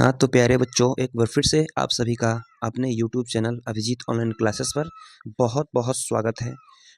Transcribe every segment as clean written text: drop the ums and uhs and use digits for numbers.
हाँ, तो प्यारे बच्चों, एक बार फिर से आप सभी का अपने YouTube channel Abhijeet online classes पर बहुत-बहुत स्वागत है।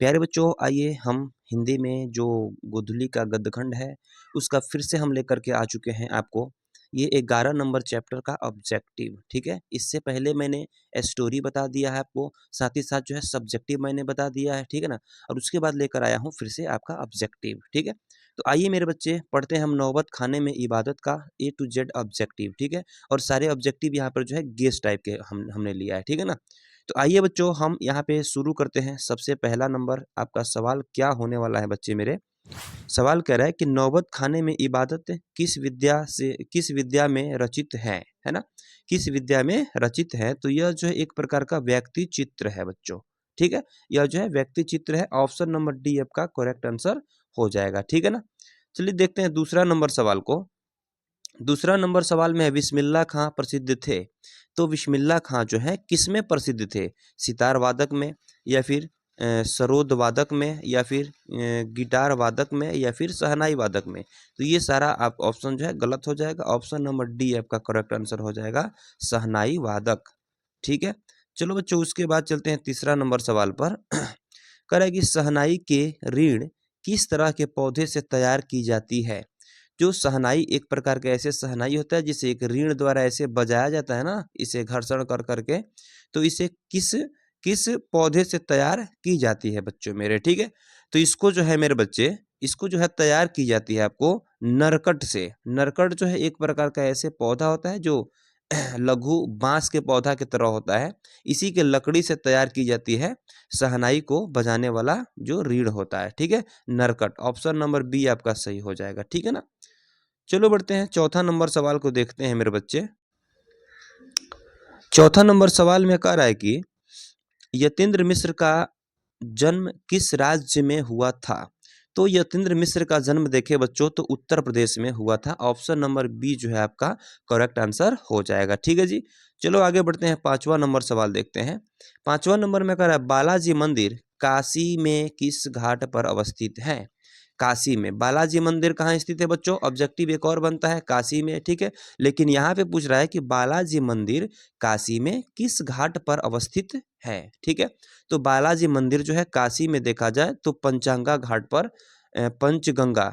प्यारे बच्चों, आइए हम हिंदी में जो गोधुली का गद्यखंड है, उसका फिर से हम लेकर के आ चुके हैं आपको। ये 11 नंबर चैप्टर का ऑब्जेक्टिव, ठीक है? इससे पहले मैंने स्टोरी बता दिया है आपको, साथ ही साथ जो है सब्जेक्टिव मैंने बता दिया है, ठीक है ना? और उसके बाद लेकर आया हूँ फिर से आपका ऑब्जेक्टिव, ठीक है? तो आइए मेरे बच्चे पढ़ते हैं हम नौबत खाने में इबादत का ए टू जेड ऑब्जेक्टिव, ठीक है? और सारे ऑब्जेक्टिव यहाँ पर जो है गेस टाइप के हमने लिया है, ठीक है ना? तो आइए बच्चों हम यहाँ पे शुरू करते हैं। सबसे पहला नंबर आपका सवाल क्या होने वाला है बच्चे मेरे? सवाल कह रहा है कि नौबत खाने में इबादत किस विद्या में रचित है ना? किस विद्या में रचित है? तो यह जो है एक प्रकार का व्यक्ति चित्र है बच्चों, ठीक है? यह जो है व्यक्ति चित्र है। ऑप्शन नंबर डी आपका करेक्ट आंसर हो जाएगा, ठीक है ना? चलिए देखते हैं दूसरा नंबर सवाल को। दूसरा नंबर सवाल में है बिस्मिल्लाह खां प्रसिद्ध थे। तो बिस्मिल्लाह खां जो है किसमें प्रसिद्ध थे? सितार वादक में, या फिर सरोद वादक में, या फिर गिटार वादक में, या फिर शहनाई वादक में? तो ये सारा आप ऑप्शन जो है गलत हो जाएगा। ऑप्शन नंबर डी आपका करेक्ट आंसर हो जाएगा शहनाई वादक, ठीक है? चलो बच्चों उसके बाद चलते हैं तीसरा नंबर सवाल पर। कह रहा है कि शहनाई के रीढ़ किस तरह के पौधे से तैयार की जाती है? जो शहनाई एक प्रकार का ऐसे शहनाई होता है जिसे एक रीढ़ द्वारा ऐसे बजाया जाता है ना, इसे घर्षण कर करके, तो इसे किस किस पौधे से तैयार की जाती है बच्चों मेरे, ठीक है? तो इसको जो है मेरे बच्चे, इसको जो है तैयार की जाती है आपको नरकट से। नरकट जो है एक प्रकार का ऐसे पौधा होता है जो लघु बांस के पौधा की तरह होता है। इसी के लकड़ी से तैयार की जाती है शहनाई को बजाने वाला जो रीढ़ होता है, ठीक है? नरकट। ऑप्शन नंबर बी आपका सही हो जाएगा, ठीक है ना? चलो बढ़ते हैं चौथा नंबर सवाल को देखते हैं मेरे बच्चे। चौथा नंबर सवाल में कह रहा है कि यतीन्द्र मिश्र का जन्म किस राज्य में हुआ था? तो यतीन्द्र मिश्र का जन्म देखे बच्चों तो उत्तर प्रदेश में हुआ था। ऑप्शन नंबर बी जो है आपका करेक्ट आंसर हो जाएगा, ठीक है जी। चलो आगे बढ़ते हैं, पांचवा नंबर सवाल देखते हैं। पांचवा नंबर में कह रहा है बालाजी मंदिर काशी में किस घाट पर अवस्थित है? काशी में बालाजी मंदिर कहाँ स्थित है बच्चों? ऑब्जेक्टिव एक और बनता है काशी में, ठीक है? लेकिन यहाँ पे पूछ रहा है कि बालाजी मंदिर काशी में किस घाट पर अवस्थित है, ठीक है? तो बालाजी मंदिर जो है काशी में देखा जाए तो पंचगंगा घाट पर पंचगंगा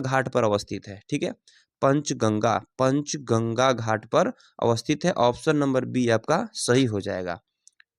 घाट पर अवस्थित है, ठीक है? पंचगंगा घाट पर अवस्थित है। ऑप्शन नंबर बी आपका सही हो जाएगा,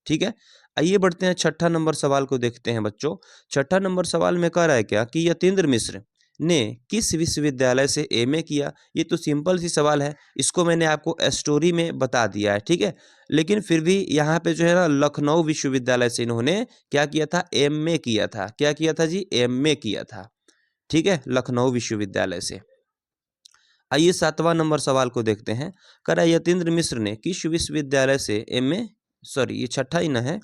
ठीक है। आइए बढ़ते हैं छठा नंबर सवाल को देखते हैं बच्चों। छठा नंबर सवाल में कह रहा है क्या कि यतीन्द्र मिश्र ने किस विश्वविद्यालय से एमए किया? ये तो सिंपल सी सवाल है, इसको मैंने आपको स्टोरी में बता दिया है, ठीक है? लेकिन फिर भी यहाँ पे जो है ना लखनऊ विश्वविद्यालय से इन्होंने क्या किया था? एमए किया था। क्या किया था जी? एमए किया था, ठीक है? लखनऊ विश्वविद्यालय से। आइए सातवां नंबर सवाल को देखते हैं। कह रहा है यतीन्द्र मिश्र ने किस विश्वविद्यालय से एमए, सॉरी ये छठा ही ना है,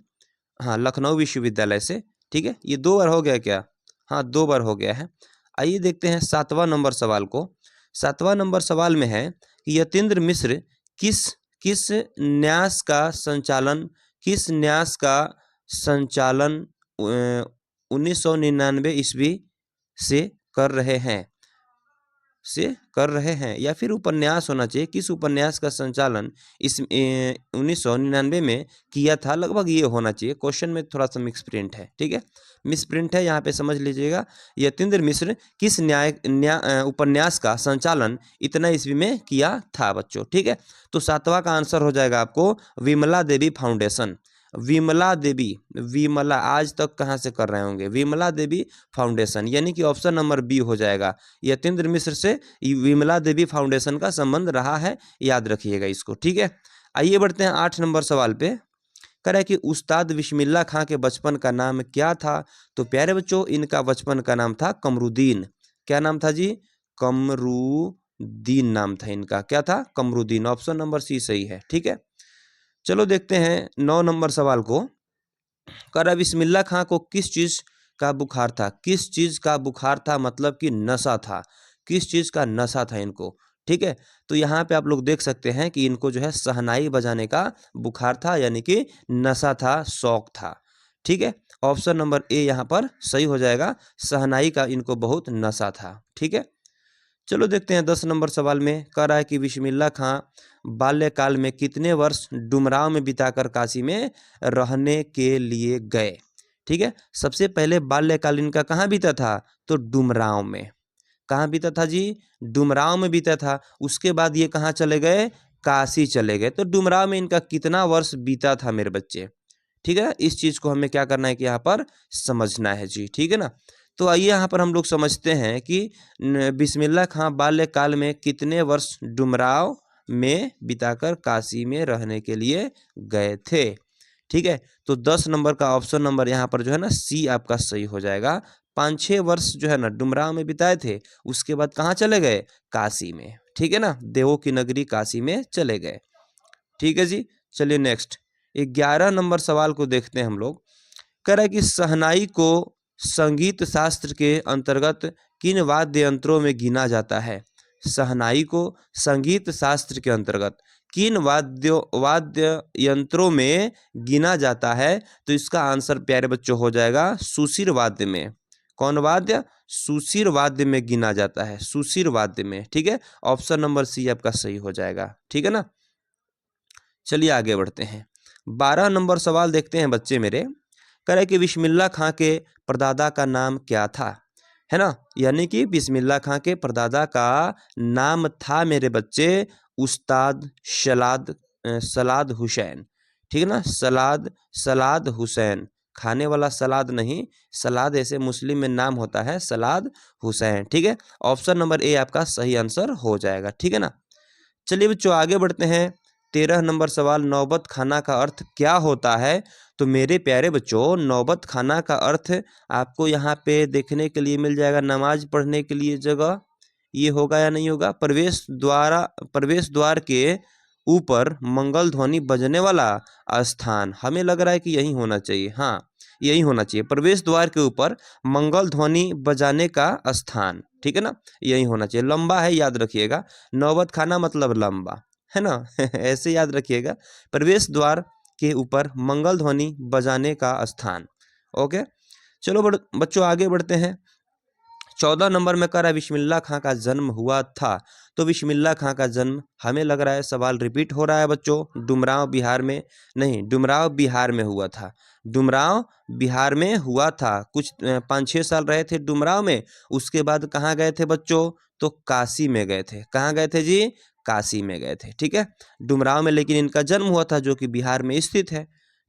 हाँ लखनऊ विश्वविद्यालय से, ठीक है? ये 2 बार हो गया क्या? हाँ 2 बार हो गया है। आइए देखते हैं सातवां नंबर सवाल को। सातवां नंबर सवाल में है कि यतीन्द्र मिश्र किस किस न्यास का संचालन किस न्यास का संचालन 1999 ईस्वी से कर रहे हैं या फिर उपन्यास होना चाहिए, किस उपन्यास का संचालन इस 1999 में किया था, लगभग ये होना चाहिए। क्वेश्चन में थोड़ा सा मिक्स प्रिंट है, ठीक है? मिस प्रिंट है, यहाँ पे समझ लीजिएगा। यतीन्द्र मिश्र किस उपन्यास का संचालन इतना ईस्वी में किया था बच्चों, ठीक है? तो सातवां का आंसर हो जाएगा आपको विमला देवी फाउंडेशन। विमला आज तक कहाँ से कर रहे होंगे? विमला देवी फाउंडेशन, यानी कि ऑप्शन नंबर बी हो जाएगा। यतीन्द्र मिश्र से विमला देवी फाउंडेशन का संबंध रहा है, याद रखिएगा इसको, ठीक है? आइए बढ़ते हैं 8 नंबर सवाल पे। कह रहा है कि उस्ताद बिस्मिल्लाह खां के बचपन का नाम क्या था? तो प्यारे बच्चों इनका बचपन का नाम था कमरुद्दीन। क्या नाम था जी? कमरुद्दीन नाम था इनका। क्या था? कमरुद्दीन। ऑप्शन नंबर सी सही है, ठीक है? चलो देखते हैं 9 नंबर सवाल को। कह रहा है बिस्मिल्लाह खां को किस चीज का बुखार था? किस चीज का बुखार था मतलब कि नशा था। किस चीज का नशा था इनको, ठीक है? तो यहाँ पे आप लोग देख सकते हैं कि इनको जो है शहनाई बजाने का बुखार था, यानी कि नशा था, शौक था, ठीक है? ऑप्शन नंबर ए यहाँ पर सही हो जाएगा, शहनाई का इनको बहुत नशा था, ठीक है? चलो देखते हैं 10 नंबर सवाल में कह रहा है कि बिस्मिल्लाह खां बाल्यकाल में कितने वर्ष डुमरांव में बिताकर काशी में रहने के लिए गए। ठीक है, सबसे पहले बाल्यकाल इनका कहाँ बीता था, तो डुमरांव में। कहाँ बीता था जी, डुमरांव में बीता था। उसके बाद ये कहाँ चले गए, काशी चले गए। तो डुमरांव में इनका कितना वर्ष बीता था मेरे बच्चे। ठीक है, इस चीज को हमें क्या करना है कि यहाँ पर समझना है जी। ठीक है ना, तो आइए यहाँ पर हम लोग समझते हैं कि बिस्मिल्लाह खां बाल्यकाल में कितने वर्ष डुमरांव में बिताकर काशी में रहने के लिए गए थे। ठीक है, तो 10 नंबर का ऑप्शन नंबर यहाँ पर जो है ना सी आपका सही हो जाएगा। 5-6 वर्ष जो है ना डुमरांव में बिताए थे, उसके बाद कहाँ चले गए, काशी में। ठीक है ना, देवों की नगरी काशी में चले गए। ठीक है जी, चलिए नेक्स्ट 11 नंबर सवाल को देखते हैं हम लोग। कह रहा है कि शहनाई को संगीत शास्त्र के अंतर्गत किन वाद्य यंत्रों में गिना जाता है। शहनाई को संगीत शास्त्र के अंतर्गत किन वाद्य यंत्रों में गिना जाता है, तो इसका आंसर प्यारे बच्चों हो जाएगा सुशिर वाद्य में। कौन वाद्य, सुशिर वाद्य में गिना जाता है, सुशिर वाद्य में। ठीक है, ऑप्शन नंबर सी आपका सही हो जाएगा। ठीक है ना, चलिए आगे बढ़ते हैं। 12 नंबर सवाल देखते हैं बच्चे मेरे। कह रहे कि बिस्मिल्लाह खां के परदादा का नाम क्या था, है ना, यानी कि बिस्मिल्लाह खां के परदादा का नाम था मेरे बच्चे उस्ताद सलाद हुसैन। ठीक है ना, सलाद हुसैन, खाने वाला सलाद नहीं, सलाद ऐसे मुस्लिम में नाम होता है, सलाद हुसैन। ठीक है, ऑप्शन नंबर ए आपका सही आंसर हो जाएगा। ठीक है ना, चलिए बच्चों आगे बढ़ते हैं। 13 नंबर सवाल, नौबत खाना का अर्थ क्या होता है। तो मेरे प्यारे बच्चों, नौबत खाना का अर्थ आपको यहाँ पे देखने के लिए मिल जाएगा, नमाज पढ़ने के लिए जगह, ये होगा या नहीं होगा। प्रवेश द्वार के ऊपर मंगल ध्वनि बजने वाला स्थान, हमें लग रहा है कि यही होना चाहिए। हाँ, यही होना चाहिए, प्रवेश द्वार के ऊपर मंगल ध्वनि बजाने का स्थान। ठीक है ना, यही होना चाहिए। लंबा है, याद रखिएगा, नौबत खाना मतलब लंबा, है ना ऐसे याद रखिएगा, प्रवेश द्वार के ऊपर मंगल ध्वनि बजाने का स्थान। ओके, चलो बच्चों आगे बढ़ते हैं। 14 नंबर में कह रहा है बिस्मिल्लाह खां का जन्म हुआ था। तो बिस्मिल्लाह खां का जन्म, हमें लग रहा है सवाल रिपीट हो रहा है बच्चों, डुमरांव बिहार में नहीं, डुमरांव बिहार में हुआ था। डुमरांव बिहार में हुआ था, कुछ 5-6 साल रहे थे डुमरांव में। उसके बाद कहाँ गए थे बच्चों, तो काशी में गए थे। कहाँ गए थे जी, काशी में गए थे। ठीक है, डुमरांव में लेकिन इनका जन्म हुआ था, जो कि बिहार में स्थित है।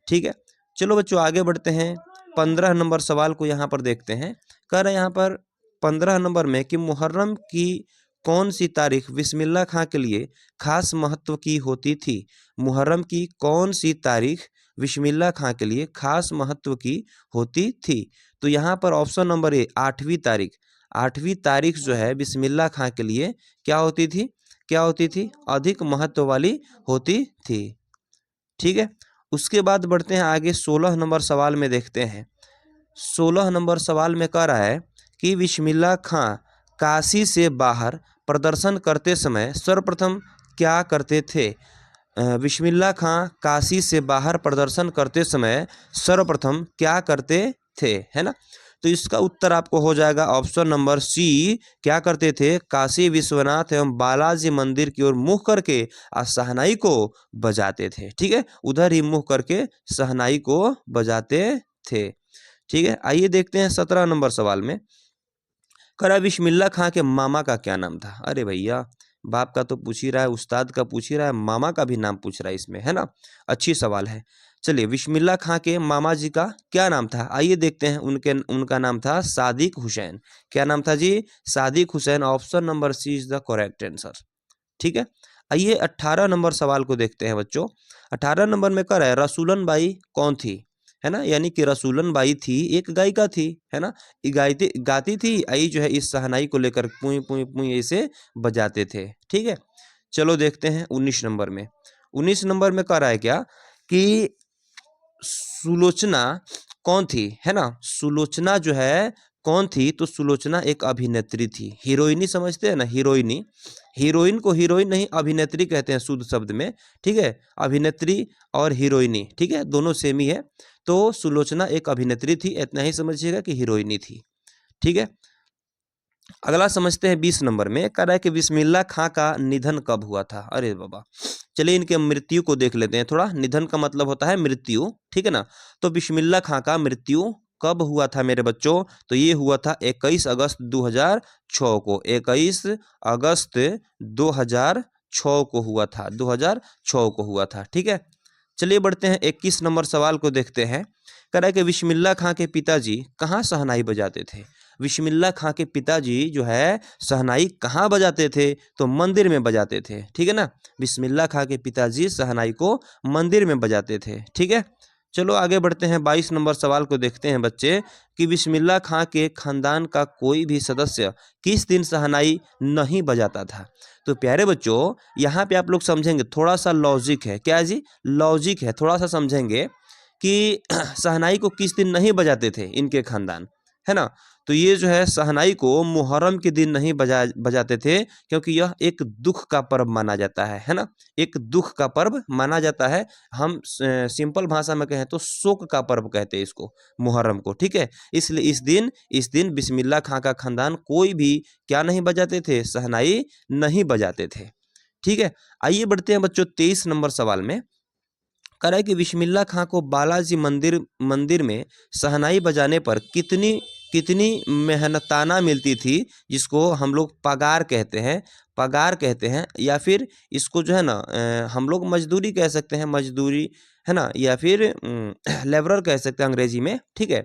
ठीक है, चलो बच्चों आगे बढ़ते हैं। 15 नंबर सवाल को यहाँ पर देखते हैं। कह रहे हैं यहाँ पर 15 नंबर में कि मुहर्रम की कौन सी तारीख बिस्मिल्लाह खां के लिए खास महत्व की होती थी। मुहर्रम की कौन सी तारीख बिस्मिल्लाह खां के लिए खास महत्व की होती थी। तो यहाँ पर ऑप्शन नंबर ए 8वीं तारीख, 8वीं तारीख जो है बिस्मिल्लाह खां के लिए क्या होती थी, क्या होती थी, अधिक महत्व वाली होती थी। ठीक है, उसके बाद बढ़ते हैं आगे। 16 नंबर सवाल में देखते हैं। 16 नंबर सवाल में कह रहा है कि बिस्मिल्लाह खां काशी से बाहर प्रदर्शन करते समय सर्वप्रथम क्या करते थे। बिस्मिल्लाह खां काशी से बाहर प्रदर्शन करते समय सर्वप्रथम क्या करते थे, है ना। तो इसका उत्तर आपको हो जाएगा ऑप्शन नंबर सी, क्या करते थे, काशी विश्वनाथ एवं बालाजी मंदिर की ओर मुख करके शहनाई को बजाते थे। ठीक है, उधर ही मुख करके शहनाई को बजाते थे। ठीक है, आइए देखते हैं 17 नंबर सवाल में। करा बिस्मिल्लाह खां के मामा का क्या नाम था। अरे भैया, बाप का तो पूछ ही रहा है, उस्ताद का पूछ ही रहा है, मामा का भी नाम पूछ रहा है इसमें, है ना। अच्छी सवाल है। चलिए, बिस्मिल्लाह खां के मामा जी का क्या नाम था, आइए देखते हैं। उनका नाम था सादिक हुसैन। क्या नाम था जी, Sadiq Hussain. Option number C is the correct answer. ठीक है, आइए 18 नंबर सवाल को देखते हैं बच्चों। 18 नंबर में कह रहा है रसूलन बाई कौन थी, है ना, यानी कि रसूलन बाई थी एक गायिका थी, है ना। गाती थी, आई जो है इस शहनाई को लेकर पुई पुई पुई ऐसे बजाते थे। ठीक है, चलो देखते हैं 19 नंबर में। 19 नंबर में कह रहा है क्या कि सुलोचना कौन थी, है ना। सुलोचना जो है कौन थी, तो सुलोचना एक अभिनेत्री थी, हीरोइनी समझते हैं ना, हीरोइनी। हीरोइन को हीरोइन नहीं, अभिनेत्री कहते हैं शुद्ध शब्द में। ठीक है, अभिनेत्री और हीरोइनी, ठीक है, दोनों सेम ही है। तो सुलोचना एक अभिनेत्री थी, इतना ही समझिएगा कि हीरोइनी थी। ठीक है, अगला समझते हैं 20 नंबर में, कह रहा है कि बिस्मिल्लाह खां का निधन कब हुआ था। अरे बाबा, चलिए इनके मृत्यु को देख लेते हैं थोड़ा। निधन का मतलब होता है मृत्यु, ठीक है ना। तो बिस्मिल्लाह खां का मृत्यु कब हुआ था मेरे बच्चों? तो ये हुआ था 21 अगस्त 2006 को। 21 अगस्त 2006 को हुआ था, 2006 को हुआ था, ठीक है। चलिए बढ़ते हैं 21 नंबर सवाल को देखते हैं। कह रहा है कि बिस्मिल्लाह खां के पिताजी कहाँ शहनाई बजाते थे? बिस्मिल्लाह खां के पिताजी जो है शहनाई कहाँ बजाते थे? तो मंदिर में बजाते थे, ठीक है ना। बिस्मिल्लाह खां के पिताजी शहनाई को मंदिर में बजाते थे, ठीक है। चलो आगे बढ़ते हैं 22 नंबर सवाल को देखते हैं बच्चे, कि बिस्मिल्लाह खां के खानदान का कोई भी सदस्य किस दिन शहनाई नहीं बजाता था? तो प्यारे बच्चों, यहाँ पे आप लोग समझेंगे, थोड़ा सा लॉजिक है। क्या है जी? लॉजिक है, थोड़ा सा समझेंगे कि शहनाई को किस दिन नहीं बजाते थे इनके खानदान, है ना। तो ये जो है शहनाई को मुहर्रम के दिन नहीं बजाते थे, क्योंकि यह एक दुख का पर्व माना जाता है ना। एक दुख का पर्व माना जाता है। हम सिंपल भाषा में कहें तो शोक का पर्व कहते हैं इसको, मुहर्रम को, ठीक है। इसलिए इस दिन बिस्मिल्लाह खां का खानदान कोई भी क्या नहीं बजाते थे? शहनाई नहीं बजाते थे, ठीक है। आइए बढ़ते हैं बच्चों 23 नंबर सवाल में। कह रहा है कि बिस्मिल्लाह खां को बालाजी मंदिर में शहनाई बजाने पर कितनी कितनी मेहनताना मिलती थी, जिसको हम लोग पगार कहते हैं। पगार कहते हैं, या फिर इसको जो है ना हम लोग मजदूरी कह सकते हैं, मजदूरी, है ना, या फिर लेबरर कह सकते हैं अंग्रेजी में, ठीक है।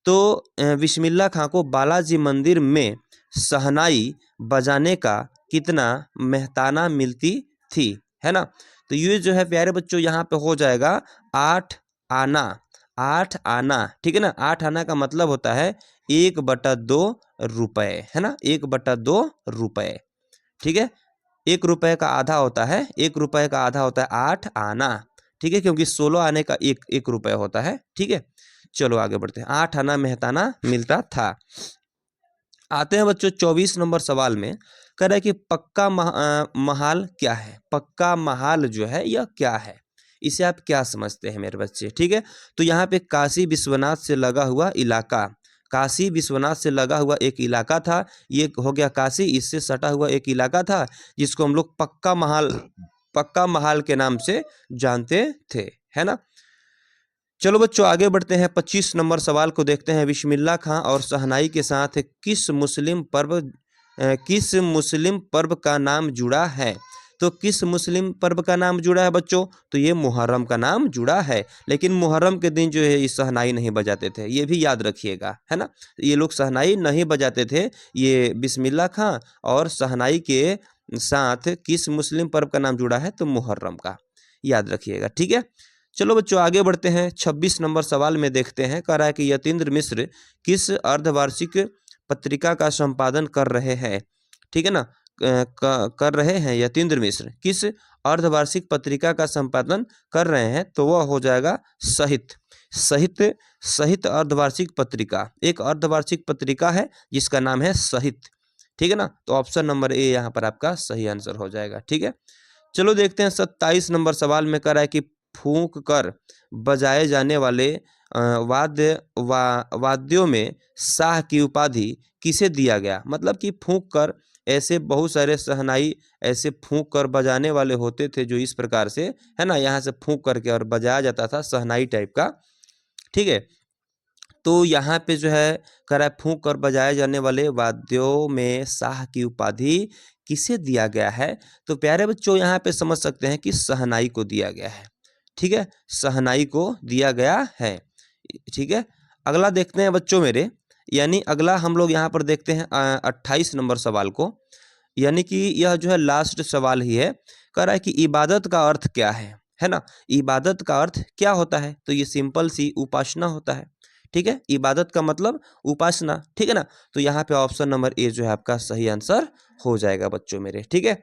तो बिस्मिल्लाह खां को बालाजी मंदिर में शहनाई बजाने का कितना मेहताना मिलती थी, है ना। तो ये जो है प्यारे बच्चों यहाँ पे हो जाएगा 8 आना। 8 आना, ठीक है ना। 8 आना का मतलब होता है 1/2 रुपए, है ना। 1/2 रुपए, ठीक है। 1 रुपए का आधा होता है, 1 रुपए का आधा होता है 8 आना, ठीक है, क्योंकि 16 आने का एक रुपए होता है, ठीक है। चलो आगे बढ़ते हैं। 8 आना मेहताना मिलता था। आते हैं बच्चों 24 नंबर सवाल में। कह रहा है कि पक्का महाल क्या है? पक्का महाल जो है यह क्या है? इसे आप क्या समझते हैं मेरे बच्चे, ठीक है। तो यहाँ पे काशी विश्वनाथ से लगा हुआ इलाका, काशी विश्वनाथ से लगा हुआ एक इलाका था, ये हो गया काशी। इससे सटा हुआ एक इलाका था जिसको हम लोग पक्का महाल के नाम से जानते थे, है ना। चलो बच्चों आगे बढ़ते हैं 25 नंबर सवाल को देखते हैं। बिस्मिल्लाह खां और शहनाई के साथ किस मुस्लिम पर्व का नाम जुड़ा है? तो किस मुस्लिम पर्व का नाम जुड़ा है बच्चों? तो ये मुहर्रम का नाम जुड़ा है। लेकिन मुहर्रम के दिन जो है ये शहनाई नहीं बजाते थे, ये भी याद रखिएगा, है ना। ये लोग शहनाई नहीं बजाते थे। ये बिस्मिल्लाह खां और शहनाई के साथ किस मुस्लिम पर्व का नाम जुड़ा है? तो मुहर्रम का, याद रखिएगा, ठीक है। चलो बच्चों आगे बढ़ते हैं 26 नंबर सवाल में देखते हैं। कह रहा है कि यतीन्द्र मिश्र किस अर्धवार्षिक पत्रिका का संपादन कर रहे हैं, ठीक है ना। कर रहे हैं यतीन्द्र मिश्र किस अर्धवार्षिक पत्रिका का संपादन कर रहे हैं? तो वह हो जाएगा साहित्य साहित्य अर्धवार्षिक पत्रिका। एक अर्धवार्षिक पत्रिका है जिसका नाम है साहित्य, ठीक है ना। तो ऑप्शन नंबर ए यहाँ पर आपका सही आंसर हो जाएगा, ठीक है। चलो देखते हैं 27 नंबर सवाल में। कह रहा है कि फूंक कर बजाए जाने वाले वाद्यों में शाह की उपाधि किसे दिया गया? मतलब कि फूंक कर, ऐसे बहुत सारे शहनाई ऐसे फूंक कर बजाने वाले होते थे जो इस प्रकार से, है ना, यहाँ से फूंक करके और बजाया जाता था शहनाई टाइप का, ठीक है। तो यहाँ पे जो है कह रहा है फूंक कर बजाए जाने वाले वाद्यों में शाह की उपाधि किसे दिया गया है? तो प्यारे बच्चों यहाँ पे समझ सकते हैं कि शहनाई को दिया गया है, ठीक है। शहनाई को दिया गया है, ठीक है। अगला देखते हैं बच्चों मेरे, यानी अगला हम लोग यहाँ पर देखते हैं 28 नंबर सवाल को, यानी कि यह जो है लास्ट सवाल ही है। कह रहा है कि इबादत का अर्थ क्या है ना। इबादत का अर्थ क्या होता है? तो ये सिंपल सी उपासना होता है, ठीक है। इबादत का मतलब उपासना, ठीक है ना। तो यहाँ पे ऑप्शन नंबर ए जो है आपका सही आंसर हो जाएगा बच्चों मेरे, ठीक है।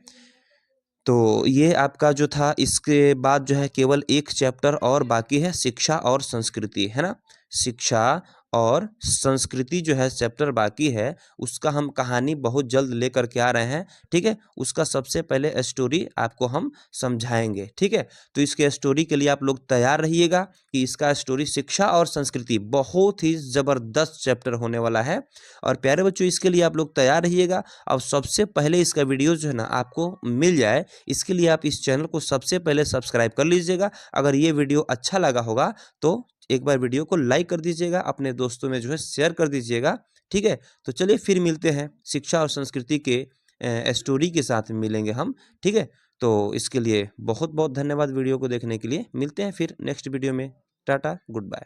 तो ये आपका जो था, इसके बाद जो है केवल एक चैप्टर और बाकी है, शिक्षा और संस्कृति, है ना। शिक्षा और संस्कृति जो है चैप्टर बाकी है, उसका हम कहानी बहुत जल्द लेकर के आ रहे हैं, ठीक है। उसका सबसे पहले स्टोरी आपको हम समझाएंगे, ठीक है। तो इसके स्टोरी के लिए आप लोग तैयार रहिएगा कि इसका स्टोरी शिक्षा और संस्कृति बहुत ही ज़बरदस्त चैप्टर होने वाला है। और प्यारे बच्चों, इसके लिए आप लोग तैयार रहिएगा। अब सबसे पहले इसका वीडियो जो है ना आपको मिल जाए, इसके लिए आप इस चैनल को सबसे पहले सब्सक्राइब कर लीजिएगा। अगर ये वीडियो अच्छा लगा होगा तो एक बार वीडियो को लाइक कर दीजिएगा, अपने दोस्तों में जो है शेयर कर दीजिएगा, ठीक है। तो चलिए फिर मिलते हैं, शिक्षा और संस्कृति के स्टोरी के साथ मिलेंगे हम, ठीक है। तो इसके लिए बहुत बहुत धन्यवाद वीडियो को देखने के लिए। मिलते हैं फिर नेक्स्ट वीडियो में। Tata, good bye.